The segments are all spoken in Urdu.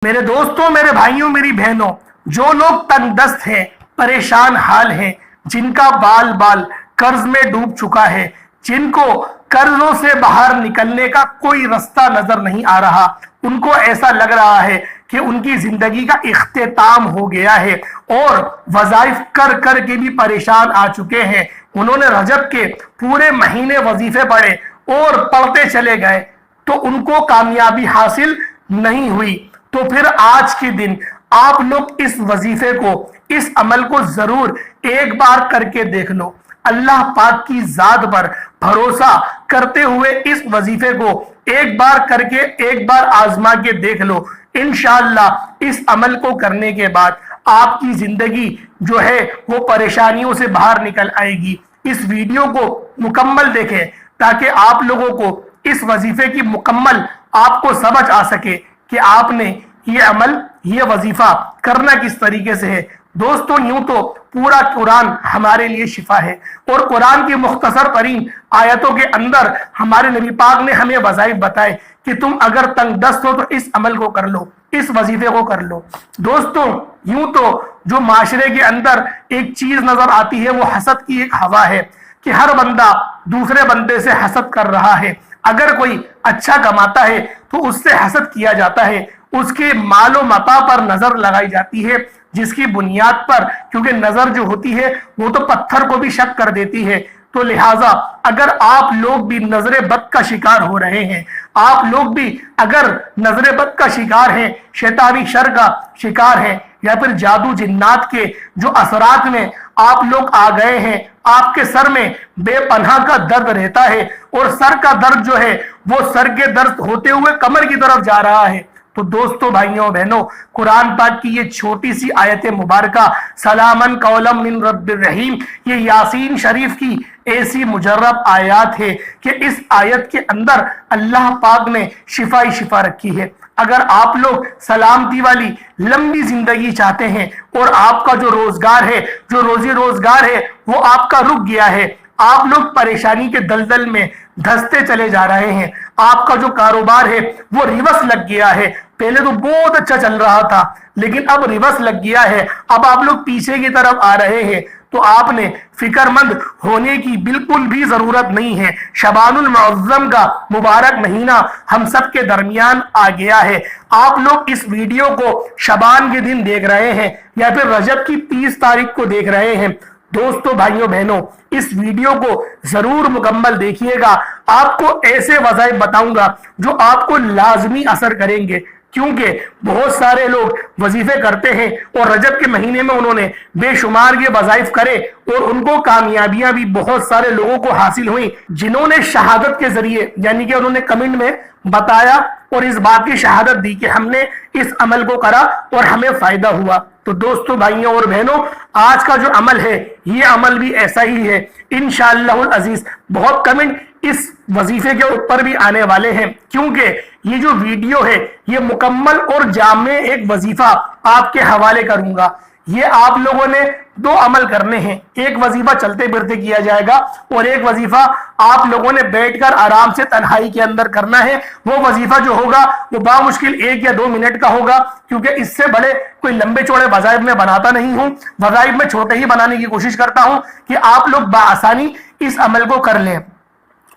میرے دوستوں، میرے بھائیوں، میری بہنوں، جو لوگ تنگ دست ہیں، پریشان حال ہیں، جن کا بال بال قرض میں ڈوب چکا ہے، جن کو قرضوں سے باہر نکلنے کا کوئی رستہ نظر نہیں آ رہا، ان کو ایسا لگ رہا ہے کہ ان کی زندگی کا اختتام ہو گیا ہے اور وظائف کر کر کے بھی پریشان آ چکے ہیں۔ انہوں نے رجب کے پورے مہینے وظیفے پڑھے اور پڑھتے چلے گئے تو ان کو کامیابی حاصل نہیں ہوئی۔ تو پھر آج کے دن آپ لوگ اس وظیفے کو، اس عمل کو ضرور ایک بار کر کے دیکھ لو۔ اللہ پاک کی ذات پر بھروسہ کرتے ہوئے اس وظیفے کو ایک بار کر کے، ایک بار آزما کے دیکھ لو۔ انشاءاللہ اس عمل کو کرنے کے بعد آپ کی زندگی جو ہے وہ پریشانیوں سے باہر نکل آئے گی۔ اس ویڈیو کو مکمل دیکھیں تاکہ آپ لوگوں کو اس وظیفے کی مکمل آپ کو سمجھ آ سکے کہ آپ نے یہ عمل، یہ وظیفہ کرنا کس طریقے سے ہے۔ دوستوں، یوں تو پورا قرآن ہمارے لیے شفا ہے اور قرآن کی مختصر ترین آیتوں کے اندر ہمارے نبی پاک نے ہمیں وظائف بتائے کہ تم اگر تنگ دست ہو تو اس عمل کو کر لو، اس وظیفے کو کر لو۔ دوستوں، یوں تو جو معاشرے کے اندر ایک چیز نظر آتی ہے وہ حسد کی ایک ہوا ہے کہ ہر بندہ دوسرے بندے سے حسد کر رہا ہے۔ اگر کوئی اچھا کماتا ہے تو اس سے حسد کیا جاتا ہے، اس کے مال و متاع پر نظر لگائی جاتی ہے، جس کی بنیاد پر، کیونکہ نظر جو ہوتی ہے وہ تو پتھر کو بھی شک کر دیتی ہے، تو لہٰذا اگر آپ لوگ بھی نظر بد کا شکار ہو رہے ہیں، آپ لوگ بھی اگر نظر بد کا شکار ہیں، شیطانی شر کا شکار ہیں، یا پھر جادو جنات کے جو اثرات میں آپ لوگ آ گئے ہیں، آپ کے سر میں بے پناہ کا درد رہتا ہے اور سر کا درد جو ہے وہ سر کے درد ہوتے ہوئے کمر کی طرف جا رہا ہے، تو دوستوں، بھائیوں، بہنوں، قرآن پاک کی یہ چھوٹی سی آیت مبارکہ سلامن قولا من رب الرحیم، یہ یاسین شریف کی ایسی مجرب آیات ہے کہ اس آیت کے اندر اللہ پاک نے شفا ہی شفا رکھی ہے۔ اگر آپ لوگ سلامتی والی لمبی زندگی چاہتے ہیں اور آپ کا جو روزگار ہے، جو روزی روزگار ہے وہ آپ کا رک گیا ہے، آپ لوگ پریشانی کے دلدل میں دھستے چلے جا رہے ہیں، آپ کا جو کاروبار ہے وہ ریورس لگ گیا ہے، پہلے تو بہت اچھا چل رہا تھا لیکن اب ریورس لگ گیا ہے، اب آپ لوگ پیچھے کی طرف آ رہے ہیں، تو آپ نے فکر مند ہونے کی بالکل بھی ضرورت نہیں ہے۔ شعبان المعظم کا مبارک مہینہ ہم سب کے درمیان آ گیا ہے۔ آپ لوگ اس ویڈیو کو شعبان کے دن دیکھ رہے ہیں یا پھر رجب کی 30 تاریخ کو دیکھ رہے ہیں۔ دوستوں، بھائیوں، بہنوں، اس ویڈیو کو ضرور مکمل دیکھیے گا۔ آپ کو ایسے وظائف بتاؤں گا جو آپ کو لازمی اثر کریں گے، کیونکہ بہت سارے لوگ وظیفے کرتے ہیں اور رجب کے مہینے میں انہوں نے بے شمار یہ وظائف کرے اور ان کو کامیابیاں بھی بہت سارے لوگوں کو حاصل ہوئیں، جنہوں نے شہادت کے ذریعے، یعنی کہ انہوں نے کمنٹ میں بتایا اور اس بات کی شہادت دی کہ ہم نے اس عمل کو کرا اور ہمیں فائدہ ہوا۔ تو دوستوں، بھائیوں اور بہنوں، آج کا جو عمل ہے یہ عمل بھی ایسا ہی ہے۔ انشاءاللہ العزیز بہت کمنٹ اس وظیفے کے اوپر بھی آنے والے ہیں، کیونکہ یہ جو ویڈیو ہے یہ مکمل اور جامع ایک وظیفہ آپ کے حوالے کروں گا۔ یہ آپ لوگوں نے 2 عمل کرنے ہیں، ایک وظیفہ چلتے پھرتے کیا جائے گا اور ایک وظیفہ آپ لوگوں نے بیٹھ کر آرام سے تنہائی کے اندر کرنا ہے۔ وہ وظیفہ جو ہوگا وہ بامشکل 1 یا 2 منٹ کا ہوگا، کیونکہ اس سے بڑے کوئی لمبے چوڑے وظائف میں بناتا نہیں ہوں، وظائف میں چھوٹے ہی بنانے کی کوشش کرتا ہوں کہ آپ لوگ بآسانی اس عمل کو کر لیں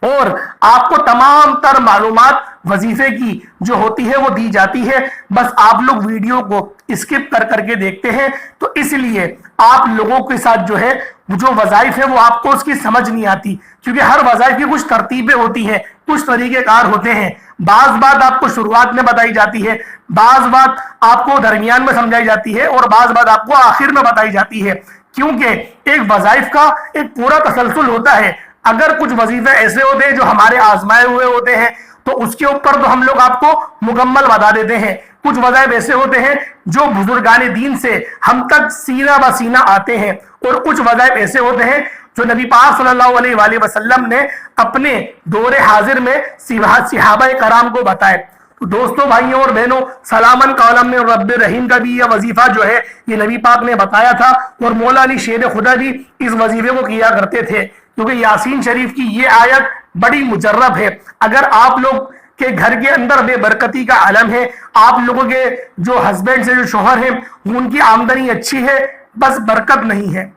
اور آپ کو تمام تر معلومات وظیفے کی جو ہوتی ہے وہ دی جاتی ہے، بس آپ لوگ ویڈیو کو اسکپ کر کر کے دیکھتے ہیں، تو اس لیے آپ لوگوں کے ساتھ جو ہے جو وظائف ہے وہ آپ کو اس کی سمجھ نہیں آتی، کیونکہ ہر وظائف کی کچھ ترتیبیں ہوتی ہیں، کچھ طریقہ کار ہوتے ہیں۔ بعض بات آپ کو شروعات میں بتائی جاتی ہے، بعض بات آپ کو درمیان میں سمجھائی جاتی ہے اور بعض بات آپ کو آخر میں بتائی جاتی ہے، کیونکہ ایک وظائف کا ایک پورا تسلسل ہوتا ہے۔ اگر کچھ وظیفے ایسے ہوتے ہیں جو ہمارے آزمائے ہوئے ہوتے ہیں تو اس کے اوپر تو ہم لوگ آپ کو مکمل بتا دیتے ہیں، کچھ وظائف ایسے ہوتے ہیں جو بزرگان دین سے ہم تک سینہ بہ سینہ آتے ہیں، اور کچھ وظائف ایسے ہوتے ہیں جو نبی پاک صلی اللہ علیہ وآلہ وسلم نے اپنے دور حاضر میں صحابہ کرام کو بتائے۔ تو دوستوں، بھائیوں اور بہنوں، سلامن قولا من رب الرحیم کا بھی یہ وظیفہ جو ہے یہ نبی پاک نے بتایا تھا اور مولا علی شیر خدا بھی اس وظیفے کو کیا کرتے تھے، کیونکہ یاسین شریف کی یہ آیت بڑی مجرب ہے۔ اگر آپ لوگ کہ گھر کے اندر بے برکتی کا عالم ہے، آپ لوگوں کے جو ہسبینڈ سے جو شوہر ہیں ان کی آمدنی اچھی ہے بس برکت نہیں ہے،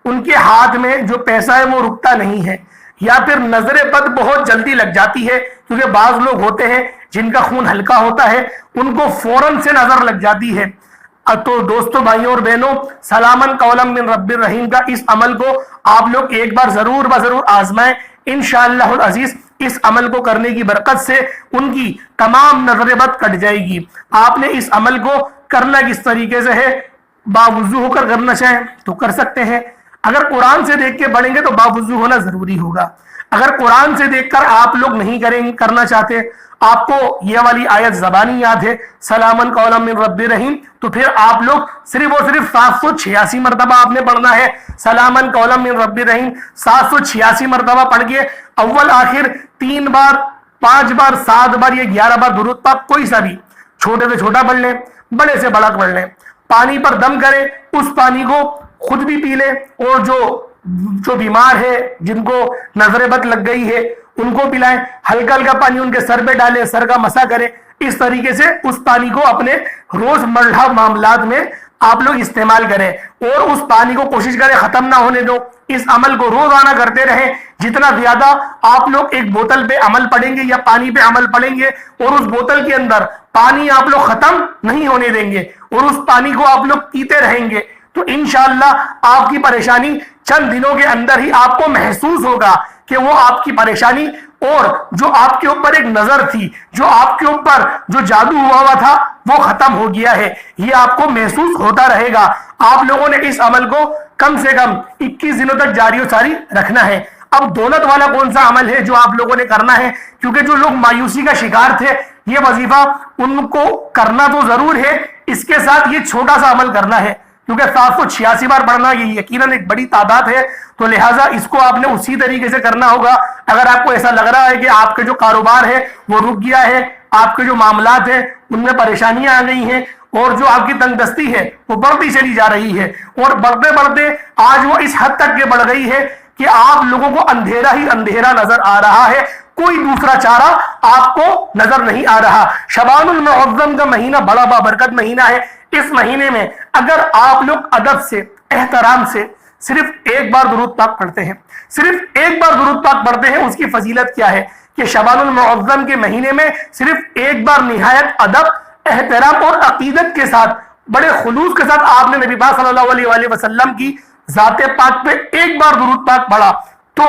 ان کے ہاتھ میں جو پیسہ ہے وہ رکتا نہیں ہے، یا پھر نظر بد بہت جلدی لگ جاتی ہے، کیونکہ بعض لوگ ہوتے ہیں جن کا خون ہلکا ہوتا ہے ان کو فوراً سے نظر لگ جاتی ہے۔ تو دوستوں، بھائیوں اور بہنوں، سلامن قولا من رب الرحیم کا اس عمل کو آپ لوگ ایک بار ضرور بضرور آزمائیں، انشاءاللہ العزیز اس عمل کو کرنے کی برکت سے ان کی تمام نظر بد کٹ جائے گی۔ آپ نے اس عمل کو کرنا کس طریقے سے ہے؟ باوضو ہو کر کرنا چاہیں تو کر سکتے ہیں، اگر قرآن سے دیکھ کے پڑھیں گے تو باوضو ہونا ضروری ہوگا، اگر قرآن سے دیکھ کر آپ لوگ نہیں کرنا چاہتے، آپ کو یہ والی آیت زبانی یاد ہے سلامن قولا من رب الرحیم، تو پھر آپ لوگ صرف اور صرف 786 مرتبہ آپ نے پڑھنا ہے سلامن قولا من رب الرحیم، 786 مرتبہ پڑھ کے اول آخر 3 بار 5 بار 7 بار یا 11 بار درود پاک کوئی سا بھی چھوٹے سے چھوٹا پڑھ لیں، بڑے سے بڑا پڑھ لیں، پانی پر دم کریں، اس پانی کو خود بھی پی لیں اور جو بیمار ہے جن کو نظر بد لگ گئی ہے ان کو پلائیں، ہلکا ہلکا پانی ان کے سر پہ ڈالیں، سر کا مسا کریں، اس طریقے سے اس پانی کو اپنے روز مرہ معاملات میں آپ لوگ استعمال کریں، اور اس پانی کو کوشش کریں ختم نہ ہونے دو، اس عمل کو روزانہ کرتے رہیں، جتنا زیادہ آپ لوگ ایک بوتل پہ عمل پڑیں گے یا پانی پہ عمل پڑیں گے اور اس بوتل کے اندر پانی آپ لوگ ختم نہیں ہونے دیں گے اور اس پانی کو آپ لوگ پیتے رہیں گے تو انشاءاللہ آپ کی پریشانی چند دنوں کے اندر ہی آپ کو محسوس ہوگا کہ وہ آپ کی پریشانی اور جو آپ کے اوپر ایک نظر تھی، جو آپ کے اوپر جو جادو ہوا تھا وہ ختم ہو گیا ہے، یہ آپ کو محسوس ہوتا رہے گا۔ آپ لوگوں نے اس عمل کو کم سے کم 21 دنوں تک جاری و ساری رکھنا ہے۔ اب دولت والا کون سا عمل ہے جو آپ لوگوں نے کرنا ہے؟ کیونکہ جو لوگ مایوسی کا شکار تھے یہ وظیفہ ان کو کرنا تو ضرور ہے، اس کے ساتھ یہ چھوٹا سا عمل کرنا ہے، کیونکہ 786 بار پڑھنا یہ یقیناً ایک بڑی تعداد ہے، تو لہٰذا اس کو آپ نے اسی طریقے سے کرنا ہوگا۔ اگر آپ کو ایسا لگ رہا ہے کہ آپ کے جو کاروبار ہے وہ رک گیا ہے، آپ کے جو معاملات ہیں ان میں پریشانیاں آ گئی ہیں اور جو آپ کی تنگ دستی ہے وہ بڑھتی چلی جا رہی ہے اور بڑھتے بڑھتے آج وہ اس حد تک کے بڑھ گئی ہے کہ آپ لوگوں کو اندھیرا ہی اندھیرا نظر آ رہا ہے، کوئی دوسرا چارہ آپ کو نظر نہیں آ رہا۔ شعبان المعظم کا مہینہ بڑا بابرکت مہینہ ہے، اس مہینے میں اگر آپ لوگ ادب سے احترام سے صرف ایک بار درود پاک پڑھتے ہیں، صرف ایک بار درود پاک پڑھتے ہیں، اس کی فضیلت کیا ہے کہ شعبان المعظم کے مہینے میں صرف ایک بار نہایت ادب، احترام اور عقیدت کے ساتھ، بڑے خلوص کے ساتھ آپ نے نبی پاک صلی اللہ علیہ وآلہ وسلم کی ذات پاک پہ ایک بار درود پاک پڑھا تو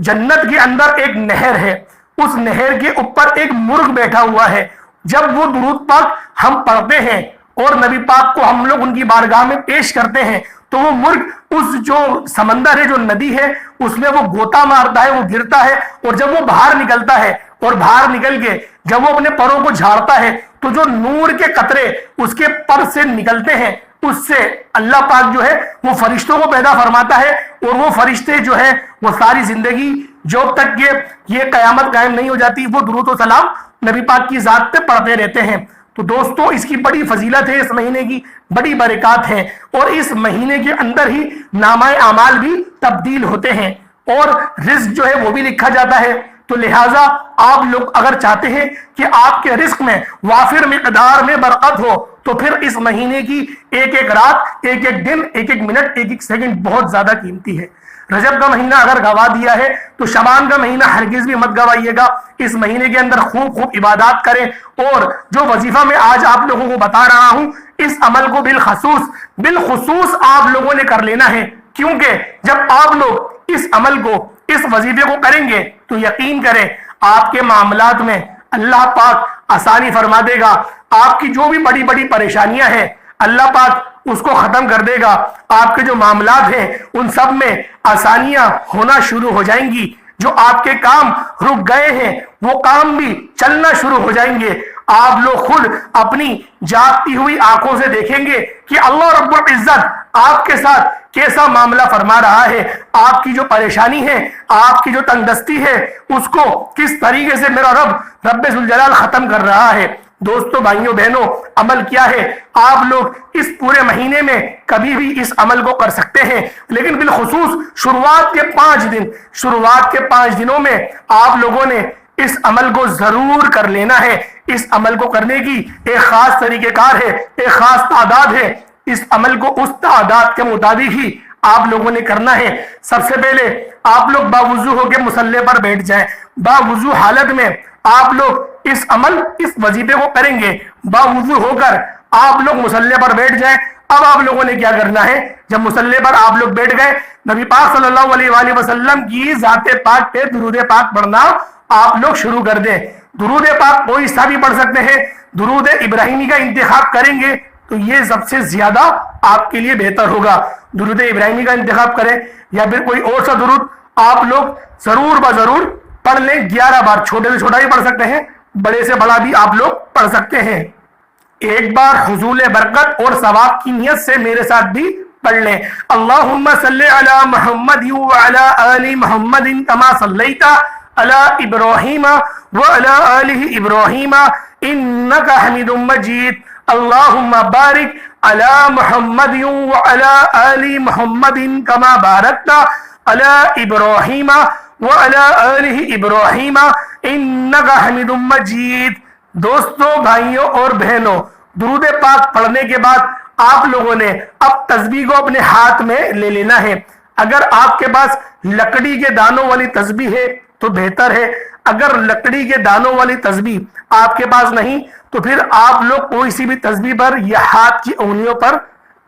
جنت کے اندر ایک نہر ہے، اس نہر کے اوپر ایک مرغ بیٹھا ہوا ہے، جب وہ درود پاک ہم پڑھتے ہیں اور نبی پاک کو ہم لوگ ان کی بارگاہ میں پیش کرتے ہیں تو وہ مرغ اس جو سمندر ہے، جو ندی ہے، اس میں وہ گوتا مارتا ہے، وہ گرتا ہے اور جب وہ باہر نکلتا ہے اور باہر نکل کے جب وہ اپنے پروں کو جھاڑتا ہے تو جو نور کے قطرے اس کے پر سے نکلتے ہیں اس سے اللہ پاک جو ہے وہ فرشتوں کو پیدا فرماتا ہے اور وہ فرشتے جو ہے وہ ساری زندگی جب تک کہ یہ قیامت قائم نہیں ہو جاتی وہ درود و سلام نبی پاک کی ذات پہ پڑھتے رہتے ہیں۔ تو دوستوں اس کی بڑی فضیلت ہے، اس مہینے کی بڑی برکات ہے اور اس مہینے کے اندر ہی نامہ اعمال بھی تبدیل ہوتے ہیں اور رزق جو ہے وہ بھی لکھا جاتا ہے۔ تو لہٰذا آپ لوگ اگر چاہتے ہیں کہ آپ کے رزق میں وافر مقدار میں برکت ہو تو پھر اس مہینے کی ایک ایک رات، ایک ایک دن، ایک ایک منٹ، ایک ایک سیکنڈ بہت زیادہ قیمتی ہے۔ رجب کا مہینہ اگر گوا دیا ہے تو شعبان کا مہینہ ہرگز بھی مت گوائیے گا، اس مہینے کے اندر خوب عبادات کریں اور جو وظیفہ میں آج آپ لوگوں کو بتا رہا ہوں اس عمل کو بالخصوص آپ لوگوں نے کر لینا ہے، کیونکہ جب آپ لوگ اس عمل کو، اس وظیفے کو کریں گے تو یقین کریں آپ کے معاملات میں اللہ پاک آسانی فرما دے گا، آپ کی جو بھی بڑی بڑی پریشانیاں ہیں اللہ پاک اس کو ختم کر دے گا، آپ کے جو معاملات ہیں ان سب میں آسانیاں ہونا شروع ہو جائیں گی، جو آپ کے کام رک گئے ہیں وہ کام بھی چلنا شروع ہو جائیں گے۔ آپ لوگ خود اپنی جاگتی ہوئی آنکھوں سے دیکھیں گے کہ اللہ رب العزت آپ کے ساتھ کیسا معاملہ فرما رہا ہے، آپ کی جو پریشانی ہے، آپ کی جو تنگ دستی ہے اس کو کس طریقے سے میرا رب ذوالجلال ختم کر رہا ہے۔ دوستو، بھائیوں، بہنوں، عمل کیا ہے؟ آپ لوگ اس پورے مہینے میں کبھی بھی اس عمل کو کر سکتے ہیں، لیکن بالخصوص شروعات کے 5 دنوں میں آپ لوگوں نے اس عمل کو ضرور کر لینا ہے۔ اس عمل کو کرنے کی ایک خاص طریقہ کار ہے، ایک خاص تعداد ہے۔ اس عمل کو اس تعداد کے مطابق ہی آپ لوگوں نے کرنا ہے۔ سب سے پہلے آپ لوگ باوضو ہو کے مصلی پر بیٹھ جائیں۔ باوضو حالت میں آپ لوگ اس عمل، اس وظیفے کو کریں گے۔ باوضو ہو کر آپ لوگ مصلی پر بیٹھ جائیں۔ اب آپ لوگوں نے کیا کرنا ہے، جب مصلی پر آپ لوگ بیٹھ گئے، نبی پاک صلی اللہ علیہ وآلہ وسلم کی ذات پاک پہ درود پاک پڑھنا آپ لوگ شروع کر دیں۔ درود پاک کوئی سا بھی پڑھ سکتے ہیں، درود ابراہیمی کا انتخاب کریں گے تو یہ سب سے زیادہ آپ کے لیے بہتر ہوگا۔ درود ابراہیمی کا انتخاب کریں یا پھر کوئی اور سا درود آپ لوگ ضرور بضرور پڑھ لیں 11 بار۔ چھوٹے سے چھوٹا بھی پڑھ سکتے ہیں، بڑے سے بڑا بھی آپ لوگ پڑھ سکتے ہیں۔ ایک بار حصول برکت اور ثواب کی نیت سے میرے ساتھ بھی پڑھ لیں۔ اللہم صلی علی محمد وعلی آل محمد کما صلیت علی ابراہیم وعلی آل ابراہیم انکا حمید مجید۔ اللہم بارک علی محمد وعلی آل محمد کما بارکت علی ابراہیم وعلی آل ابراہیم انکا حمید مجید۔ دوستوں، بھائیوں اور بہنوں، درود پاک پڑھنے کے بعد آپ لوگوں نے اب تسبیح کو اپنے ہاتھ میں لے لینا ہے۔ اگر آپ کے پاس لکڑی کے دانوں والی تسبیح ہے تو بہتر ہے۔ اگر لکڑی کے دانوں والی تسبیح آپ کے پاس نہیں تو پھر آپ لوگ کوئی سی بھی تسبیح پر یا ہاتھ کی انگلیوں پر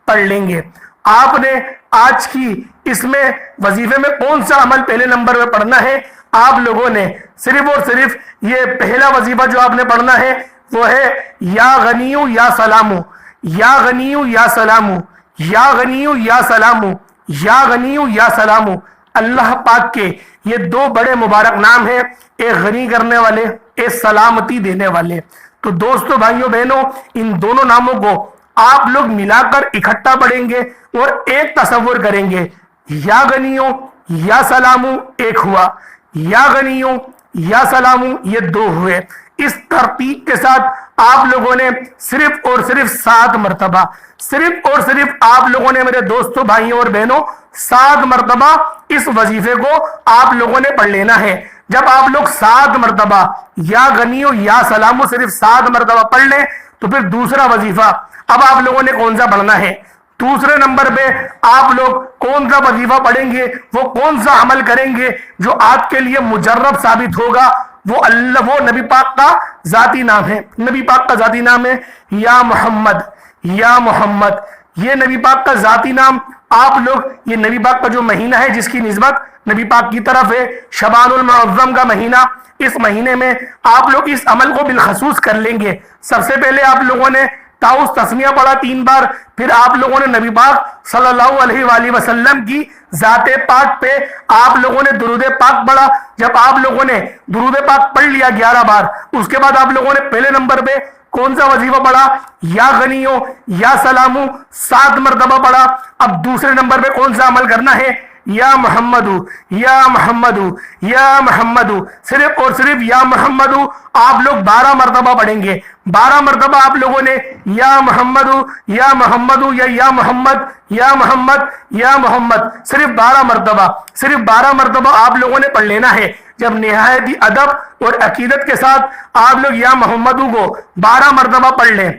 پڑھ لیں گے۔ آپ نے آج کی اس میں وظیفے میں کون سا عمل پہلے نمبر پہ پڑھنا ہے؟ آپ لوگوں نے صرف اور صرف یہ پہلا وظیفہ جو آپ نے پڑھنا ہے وہ ہے یا غنیو یا سلامو، یا غنیو یا سلامو، یا غنیو یا سلامو، یا غنیو یا سلامو۔ اللہ پاک کے یہ دو بڑے مبارک نام ہیں، ایک غنی کرنے والے، ایک سلامتی دینے والے۔ تو دوستو، بھائیوں بہنوں، ان دونوں ناموں کو آپ لوگ ملا کر اکٹھا پڑھیں گے اور ایک تصور کریں گے۔ یا غنیو یا سلامو ایک ہوا، یا غنیو یا سلامو یہ دو ہوئے۔ اس ترتیب کے ساتھ آپ لوگوں نے صرف اور صرف 7 مرتبہ، صرف اور صرف آپ لوگوں نے میرے دوستوں، بھائیوں اور بہنوں 7 مرتبہ اس وظیفے کو آپ لوگوں نے پڑھ لینا ہے۔ جب آپ لوگ 7 مرتبہ یا غنیو یا سلامو صرف 7 مرتبہ پڑھ لیں تو پھر دوسرا وظیفہ اب آپ لوگوں نے کون سا پڑھنا ہے؟ دوسرے نمبر پہ آپ لوگ کون سا وظیفہ پڑھیں گے، وہ کون سا عمل کریں گے جو آپ کے لیے مجرب ثابت ہوگا؟ وہ نبی پاک کا ذاتی نام ہے۔ نبی پاک کا ذاتی نام ہے یا محمد، یا محمد۔ یہ نبی پاک کا ذاتی نام آپ لوگ، یہ نبی پاک کا جو مہینہ ہے جس کی نسبت نبی پاک کی طرف ہے، شعبان المعظم کا مہینہ، اس مہینے میں آپ لوگ اس عمل کو بالخصوص کر لیں گے۔ سب سے پہلے آپ لوگوں نے تاؤس تسمیہ پڑھا 3 بار، پھر آپ لوگوں نے نبی پاک صلی اللہ علیہ وآلہ وسلم کی ذات پاک پہ آپ لوگوں نے درود پاک پڑھا۔ جب آپ لوگوں نے درود پاک پڑھ لیا 11 بار، اس کے بعد آپ لوگوں نے پہلے نمبر پہ کون سا وظیفہ پڑھا؟ یا غنیو یا سلامو 7 مرتبہ پڑھا۔ اب دوسرے نمبر پہ کون سا عمل کرنا ہے؟ یا محمدو، یا محمدو، یا محمدو، صرف اور صرف یا محمدو آپ لوگ 12 مرتبہ پڑھیں گے۔ 12 مرتبہ آپ لوگوں نے یا محمدو، یا محمدو، یا محمد، یا محمد، یا محمد، صرف 12 مرتبہ، صرف 12 مرتبہ آپ لوگوں نے پڑھ لینا ہے۔ جب نہایت ہی ادب اور عقیدت کے ساتھ آپ لوگ یا محمدو کو 12 مرتبہ پڑھ لیں،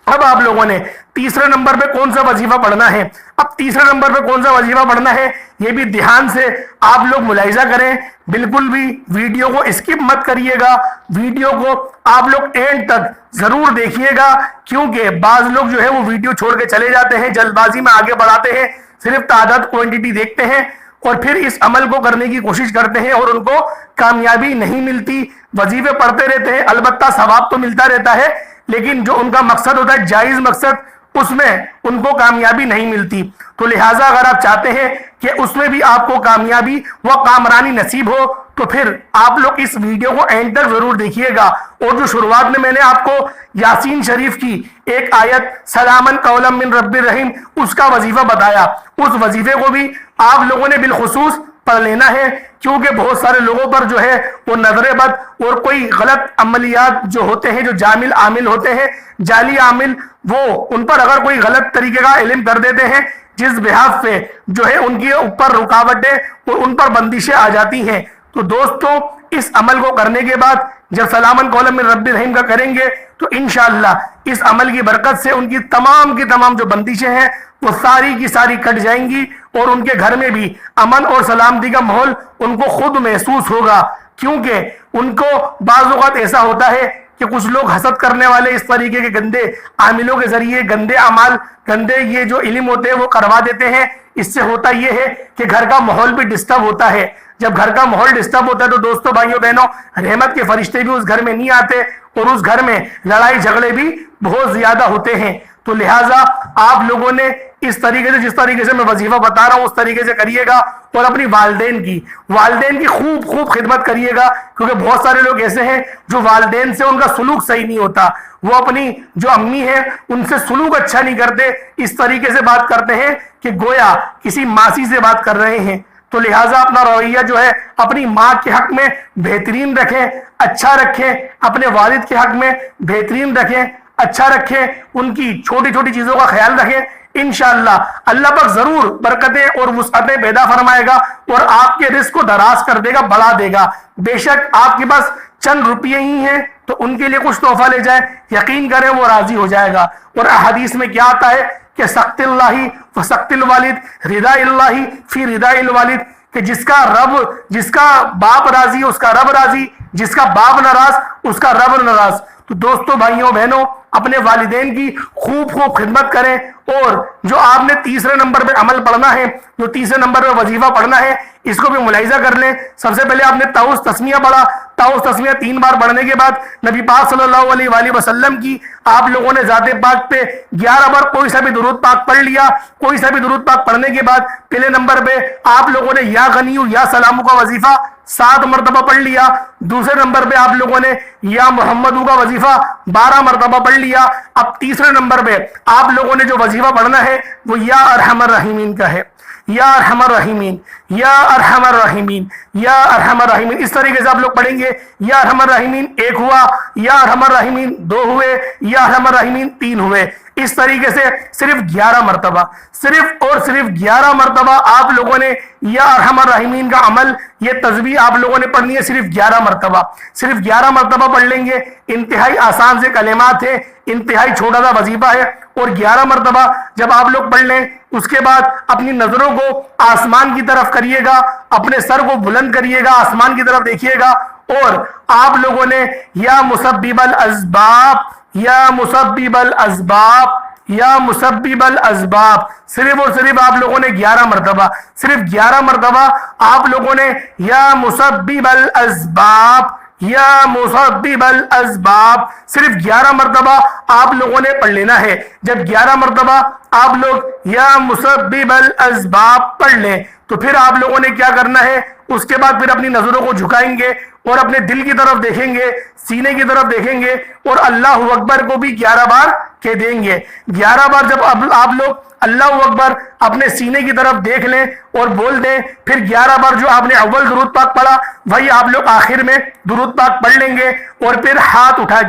اب آپ لوگوں نے تیسرے نمبر پہ کون سا وظیفہ پڑھنا ہے؟ اب تیسرے نمبر پہ کون سا وظیفہ پڑھنا ہے یہ بھی دھیان سے آپ لوگ ملاحظہ کریں، بالکل بھی ویڈیو کو اسکپ مت کریے گا، ویڈیو کو آپ لوگ اینڈ تک ضرور دیکھیے گا، کیونکہ بعض لوگ جو ہے وہ ویڈیو چھوڑ کے چلے جاتے ہیں، جلد بازی میں آگے بڑھاتے ہیں، صرف تعداد کوانٹٹی دیکھتے ہیں اور پھر اس عمل کو کرنے کی کوشش کرتے ہیں اور ان کو کامیابی نہیں ملتی۔ وظیفے پڑھتے رہتے ہیں، البتہ ثواب تو ملتا رہتا ہے، لیکن جو ان کا مقصد ہوتا ہے جائز مقصد، اس میں ان کو کامیابی نہیں ملتی۔ تو لہٰذا اگر آپ چاہتے ہیں کہ اس میں بھی آپ کو کامیابی و کامرانی نصیب ہو تو پھر آپ لوگ اس ویڈیو کو اینڈ تک ضرور دیکھیے گا۔ اور جو شروعات میں نے آپ کو یاسین شریف کی ایک آیت سلامن قولا من رب الرحیم اس کا وظیفہ بتایا، اس وظیفے کو بھی آپ لوگوں نے بالخصوص پڑھ لینا ہے، کیونکہ بہت سارے لوگوں پر جو ہے وہ نظر بد اور کوئی غلط عملیات جو ہوتے ہیں، جو جامل عامل ہوتے ہیں، جعلی عامل، وہ ان پر اگر کوئی غلط طریقے کا علم کر دیتے ہیں جس بحاف سے جو ہے ان کے اوپر رکاوٹیں اور ان پر بندشیں آ جاتی ہیں۔ تو دوستوں، اس عمل کو کرنے کے بعد جب سلامن قولا من رب الرحیم کا کریں گے تو انشاءاللہ اس عمل کی برکت سے ان کی تمام جو بندشیں ہیں وہ ساری کی ساری کٹ جائیں گی، اور ان کے گھر میں بھی امن اور سلامتی کا ماحول ان کو خود محسوس ہوگا۔ کیونکہ ان کو بعض اوقات ایسا ہوتا ہے کہ کچھ لوگ حسد کرنے والے اس طریقے کے گندے عاملوں کے ذریعے گندے اعمال، گندے یہ جو علم ہوتے ہیں وہ کروا دیتے ہیں۔ اس سے ہوتا یہ ہے کہ گھر کا ماحول بھی ڈسٹرب ہوتا ہے۔ جب گھر کا ماحول ڈسٹرب ہوتا ہے تو دوستوں، بھائیوں، بہنوں، رحمت کے فرشتے بھی اس گھر میں نہیں آتے، اور اس گھر میں لڑائی جھگڑے بھی بہت زیادہ ہوتے ہیں۔ تو لہٰذا آپ لوگوں نے اس طریقے سے، جس طریقے سے میں وظیفہ بتا رہا ہوں اس طریقے سے کریے گا، اور اپنی والدین کی خوب خدمت کریے گا، کیونکہ بہت سارے لوگ ایسے ہیں جو والدین سے ان کا سلوک صحیح نہیں ہوتا، وہ اپنی جو امی ہیں ان سے سلوک اچھا نہیں کرتے، اس طریقے سے بات کرتے ہیں کہ گویا کسی ماسی سے بات کر رہے ہیں۔ تو لہٰذا اپنا رویہ جو ہے اپنی ماں کے حق میں بہترین رکھیں، اچھا رکھیں، اپنے والد کے حق میں بہترین رکھیں، اچھا رکھیں، ان کی چھوٹی چھوٹی چیزوں کا خیال رکھیں۔ انشاءاللہ اللہ پاک ضرور برکتیں اور وسعتیں پیدا فرمائے گا، اور آپ کے رزق کو دراز کر دے گا، بڑھا دے گا۔ بے شک آپ کے پاس چند روپیے ہی ہیں تو ان کے لیے کچھ تحفہ لے جائیں، یقین کریں وہ راضی ہو جائے گا۔ اور احادیث میں کیا آتا ہے کہ سخط اللہ و سخط الوالد رضا اللہ فی رضا الوالد، کہ جس کا باپ راضی اس کا رب راضی، جس کا باپ ناراض اس کا رب ناراض۔ تو دوستوں، بھائیوں، بہنوں، اپنے والدین کی خوب خدمت کریں، اور جو آپ نے تیسرے نمبر پہ عمل پڑھنا ہے، جو تیسرے نمبر پہ وظیفہ پڑھنا ہے، اس کو بھی ملاحظہ کر لیں۔ سب سے پہلے آپ نے تعوذ تسمیہ پڑھا، تعوذ تسمیہ 3 بار پڑھنے کے بعد نبی پاک صلی اللہ علیہ وآلہ وسلم کی آپ لوگوں نے ذات پاک پہ 11 بار کوئی سا بھی درود پاک پڑھ لیا۔ کوئی سا بھی درود پاک پڑھنے کے بعد پہلے نمبر پہ آپ لوگوں نے یا غنیو یا سلامو کا وظیفہ 7 مرتبہ پڑھ لیا۔ دوسرے نمبر پہ آپ لوگوں نے یا محمدو کا وظیفہ 12 مرتبہ پڑھ لیا۔ اب تیسرے نمبر پہ آپ لوگوں نے جو وظیفہ پڑھنا ہے وہ یا ارحم الراحمین کا ہے، یا ارحم الراحمین، یا ارحم الراحمین، یا ارحم الراحمین۔ اس طریقے سے آپ لوگ پڑھیں گے، یا ارحم الراحمین 1 ہوا، یا ارحم الراحمین 2 ہوئے، یا ارحم الراحمین 3 ہوئے۔ اس طریقے سے صرف 11 مرتبہ، صرف اور صرف 11 مرتبہ آپ لوگوں نے یا ارحم الراحمین کا عمل، یہ تسبیح آپ لوگوں نے پڑھنی ہے صرف 11 مرتبہ، صرف 11 مرتبہ پڑھ لیں گے۔ انتہائی آسان سے کلمات ہیں، انتہائی چھوٹا سا وظیفہ ہے، اور 11 مرتبہ جب آپ لوگ پڑھ لیں اس کے بعد اپنی نظروں کو آسمان کی طرف کریے گا، اپنے سر کو بلند کریے گا، آسمان کی طرف دیکھیے گا، اور آپ لوگوں نے یا مسبب الاسباب، یا مسبب الاسباب، یا مسبب الاسباب، صرف اور صرف آپ لوگوں نے 11 مرتبہ، صرف 11 مرتبہ آپ لوگوں نے یا مسبب الاسباب، یا مسبب الاسباب، صرف 11 مرتبہ آپ لوگوں نے پڑھ لینا ہے۔ جب 11 مرتبہ آپ لوگ یا مسبب الاسباب پڑھ لیں تو پھر آپ لوگوں نے کیا کرنا ہے، اس کے بعد پھر اپنی نظروں کو جھکائیں گے اور اپنے دل کی طرف دیکھیں گے، سینے کی طرف دیکھیں گے، اور اللہ اکبر کو بھی 11 بار کہہ دیں گے۔ 11 بار جب آپ لوگ اللہ اکبر اپنے سینے کی طرف دیکھ لیں اور بول دیں، پھر 11 بار جو آپ نے اول درود پاک پڑھا وہی آپ لوگ آخر میں درود پاک پڑھ لیں گے، اور پھر ہاتھ اٹھا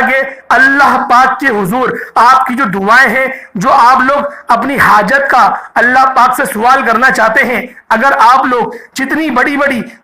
کے اللہ پاک کے حضور آپ کی جو دعائیں ہیں، جو آپ لوگ اپنی حاجت کا اللہ پاک سے سوال کرنا چاہتے ہیں، اگر آپ لوگ جتنی بڑی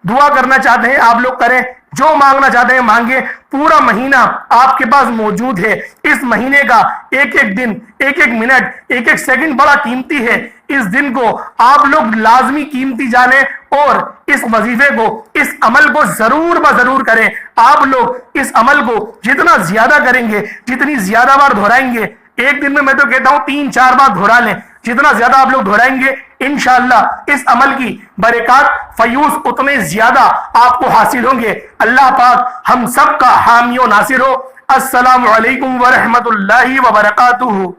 دعا کرنا چاہتے ہیں آپ لوگ کریں، جو مانگنا چاہتے ہیں مانگے۔ پورا مہینہ آپ کے پاس موجود ہے، اس مہینے کا ایک ایک دن، ایک ایک منٹ، ایک ایک سیکنڈ بڑا قیمتی ہے۔ اس دن کو آپ لوگ لازمی قیمتی جانیں، اور اس وظیفے کو، اس عمل کو ضرور بضرور کریں۔ آپ لوگ اس عمل کو جتنا زیادہ کریں گے، جتنی زیادہ بار دہرائیں گے، ایک دن میں تو کہتا ہوں 3-4 بار دہرا لیں، جتنا زیادہ آپ لوگ دہرائیں گے انشاءاللہ اس عمل کی برکات، فیوز اتنے زیادہ آپ کو حاصل ہوں گے۔ اللہ پاک ہم سب کا حامی و ناصر ہو۔ السلام علیکم ورحمۃ اللہ وبرکاتہ۔